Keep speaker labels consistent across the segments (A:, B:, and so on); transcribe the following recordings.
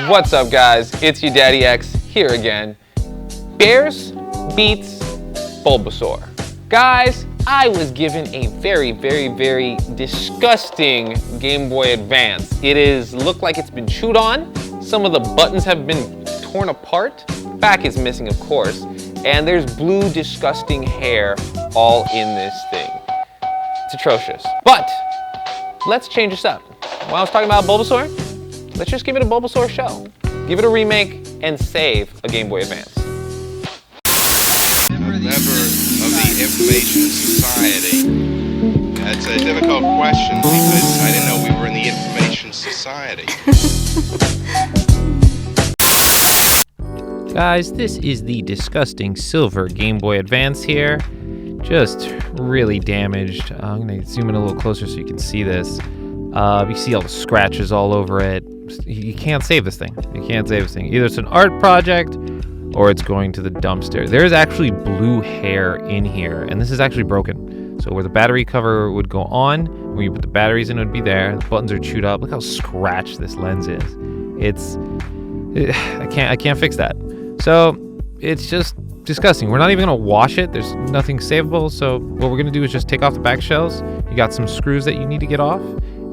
A: What's up, guys? It's your Daddy X here again. Bears beats Bulbasaur. Guys, I was given a very disgusting Game Boy Advance. Looked like it's been chewed on. Some of the buttons have been torn apart. Back is missing, of course. And there's blue, disgusting hair all in this thing. It's atrocious. But let's change this up. While I was talking about Bulbasaur, let's just give it a Bulbasaur show. Give it a remake and save a Game Boy Advance.
B: A member of the Information Society. That's a difficult question because I didn't know we were in the Information Society.
C: Guys, this is the disgusting silver Game Boy Advance here. Just really damaged. I'm going to zoom in a little closer so you can see this. You see all the scratches all over it. You can't save this thing. You can't save this thing. Either it's an art project or it's going to the dumpster. There's actually blue hair in here, and this is actually broken. So where the battery cover would go on, when you put the batteries in, it would be there. The buttons are chewed up. Look how scratched this lens is. I can't fix that. So it's just disgusting. We're not even gonna wash it. There's nothing savable. So what we're gonna do is just take off the back shells. You got some screws that you need to get off.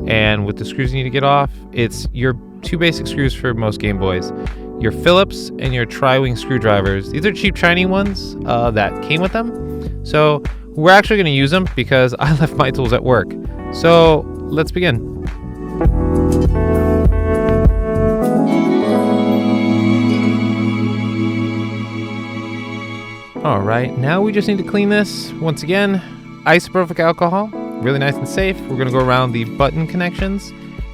C: And with the screws you need to get off, it's your two basic screws for most Game Boys. Your Phillips and your tri-wing screwdrivers. These are cheap shiny ones that came with them. So we're actually gonna use them because I left my tools at work. So let's begin. All right, now we just need to clean this. Once again, isopropyl alcohol, really nice and safe. We're gonna go around the button connections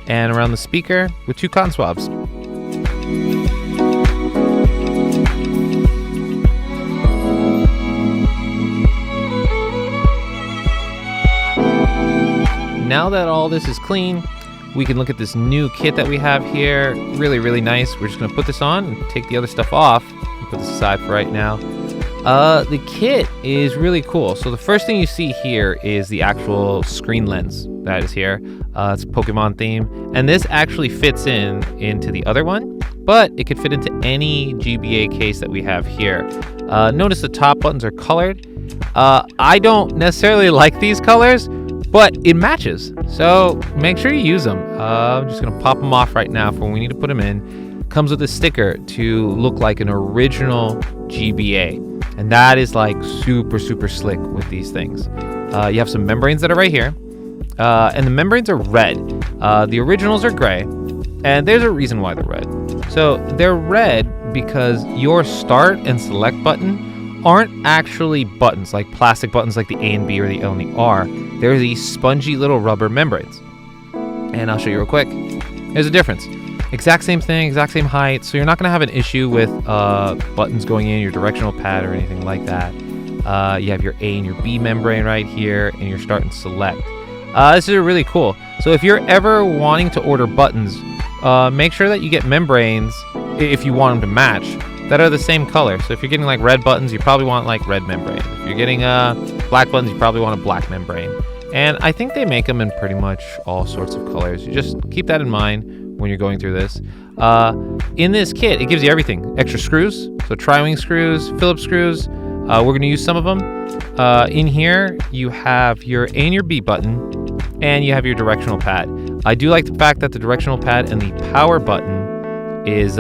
C: and around the speaker with 2 cotton swabs. Now that all this is clean, we can look at this new kit that we have here. Really nice. We're just gonna put this on and take the other stuff off and put this aside for right now. The kit is really cool. So the first thing you see here is the actual screen lens that is here. It's a Pokemon theme, and this actually fits into the other one, but it could fit into any GBA case that we have here. Notice the top buttons are colored. I don't necessarily like these colors, but it matches. So make sure you use them. I'm just gonna pop them off right now for when we need to put them in. Comes with a sticker to look like an original GBA. And that is like super slick with these things. You have some membranes that are right here. And the membranes are red. The originals are gray. And there's a reason why they're red. So they're red because your start and select button aren't actually buttons, like plastic buttons like the A and B or the L and the R. They're these spongy little rubber membranes. And I'll show you real quick. There's a difference. Exact same thing, exact same height, so you're not going to have an issue with buttons going in your directional pad or anything like that. You have your A and your B membrane right here, and your start and select. This is really cool. So if you're ever wanting to order buttons, make sure that you get membranes, if you want them to match, that are the same color. So if you're getting like red buttons, you probably want like red membrane. If you're getting black buttons, you probably want a black membrane. And I think they make them in pretty much all sorts of colors. You just keep that in mind when you're going through this. In this kit, it gives you everything. Extra screws, so tri-wing screws, Phillips screws. We're going to use some of them. In here, you have your A and your B button, and you have your directional pad. I do like the fact that the directional pad and the power button is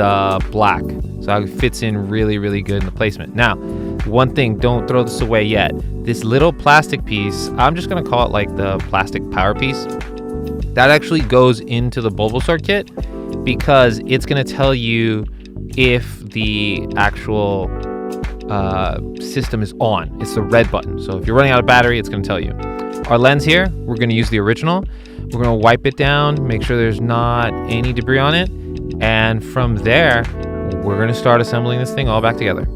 C: black, so it fits in really good in the placement. Now, one thing, don't throw this away yet. This little plastic piece, I'm just going to call it like the plastic power piece. That actually goes into the Bulbasaur kit because it's going to tell you if the actual system is on. It's the red button. So if you're running out of battery, it's going to tell you. Our lens here, we're going to use the original. We're going to wipe it down, make sure there's not any debris on it. And from there, we're going to start assembling this thing all back together.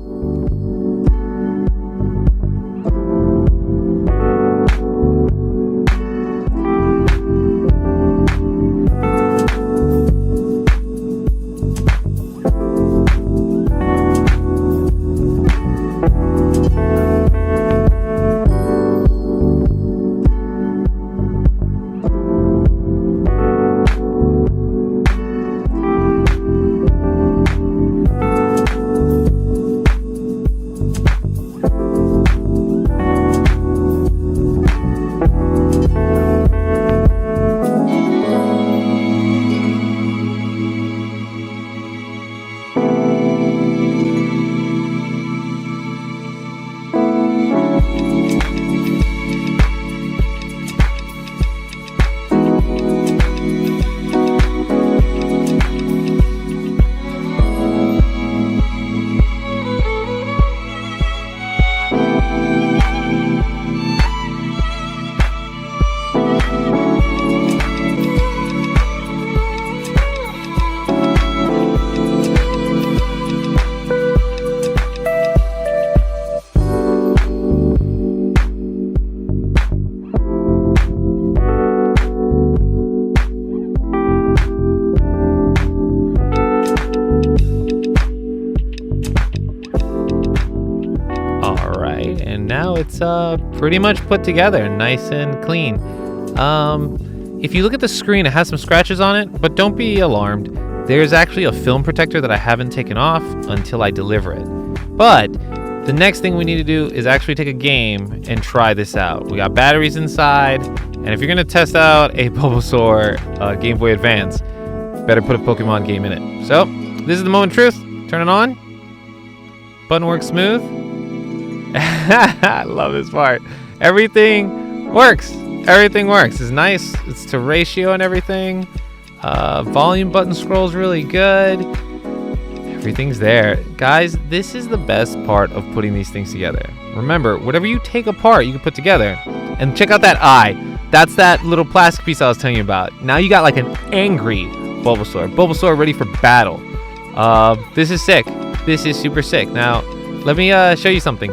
C: now it's pretty much put together, nice and clean. If you look at the screen, it has some scratches on it, but don't be alarmed. There's actually a film protector that I haven't taken off until I deliver it. But the next thing we need to do is actually take a game and try this out. We got batteries inside, and if you're gonna test out a Bulbasaur Game Boy Advance, better put a Pokemon game in it. So, this is the moment of truth. Turn it on. Button works smooth. I love this part. Everything works. Everything works. It's nice. It's to ratio and everything. Volume button scrolls really good. Everything's there. Guys, this is the best part of putting these things together. Remember, whatever you take apart, you can put together. And check out that eye. That's that little plastic piece I was telling you about. Now you got like an angry Bulbasaur. Bulbasaur ready for battle. This is sick. This is super sick. Now, let me show you something.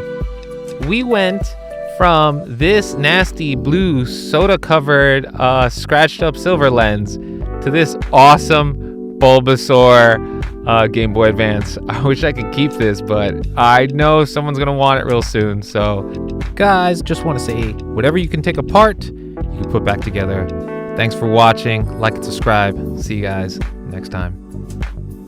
C: We went from this nasty blue soda-covered, scratched-up silver lens to this awesome Bulbasaur Game Boy Advance. I wish I could keep this, but I know someone's gonna want it real soon. So, guys, just want to say, whatever you can take apart, you can put back together. Thanks for watching. Like and subscribe. See you guys next time.